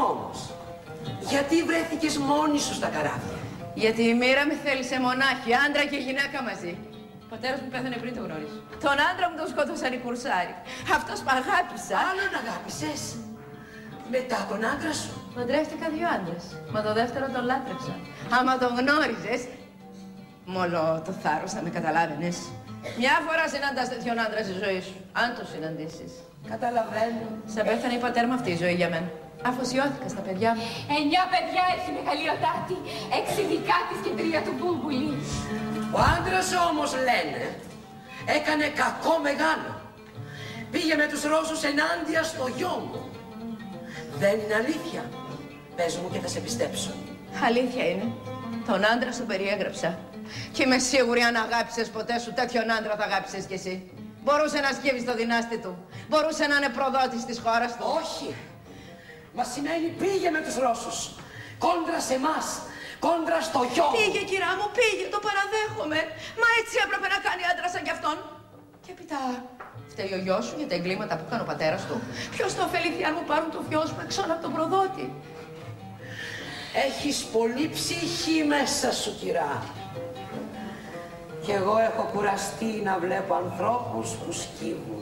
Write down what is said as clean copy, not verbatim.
Όμως, γιατί βρέθηκες μόνη σου στα καράβια? Γιατί η μοίρα με θέλησε μονάχη, άντρα και γυναίκα μαζί. Ο πατέρας μου πέθανε πριν το γνωρίσω. Τον άντρα μου τον σκότωσαν οι κουρσάροι. Αυτός που αγάπησα. Άλλον αγάπησες. Μετά τον άντρα σου. Παντρεύτηκα 2 άντρες. Μα το δεύτερο τον λάτρεψα. Άμα τον γνώριζες, μόλο το θάρρος να με καταλάβαινες. Μια φορά συνάντας τέτοιον άντρα στη ζωή σου. Αν το συναντήσεις. Καταλαβαίνω. Σαν πέθανε η πατέρα μου αυτή η ζωή για μένα. Αφοσιώθηκα στα παιδιά μου. 9 παιδιά έχει μεγαλειοτάτη. 6 δικά της και 3 του Μπούμπουλη. Ο άντρας όμως, λένε, έκανε κακό μεγάλο. Πήγε με τους Ρώσους ενάντια στο γιο μου. Δεν είναι αλήθεια? Πες μου και θα σε πιστέψω. Αλήθεια είναι. Τον άντρα σου περιέγραψα. Και είμαι σίγουρη αν αγάπησες ποτέ σου τέτοιον άντρα θα αγάπησες κι εσύ. Μπορούσε να σκύβει το δυνάστη του. Μπορούσε να είναι προδότης της χώρας του. Όχι. Μα σημαίνει πήγε με τους Ρώσους. Κόντρα σε εμάς. Κόντρα στο γιο. Πήγε, κυρά μου, πήγε. Το παραδέχομαι. Μα έτσι έπρεπε να κάνει άντρα σαν κι αυτόν. Και έπειτα φταίει ο γιος σου για τα εγκλήματα που έκανε ο πατέρας του. Ποιος θα ωφεληθεί αν μου πάρουν το γιο σου έξω από τον προδότη? Έχεις πολύ ψυχή μέσα σου, κυρά. Κι εγώ έχω κουραστεί να βλέπω ανθρώπους που σκύβουν.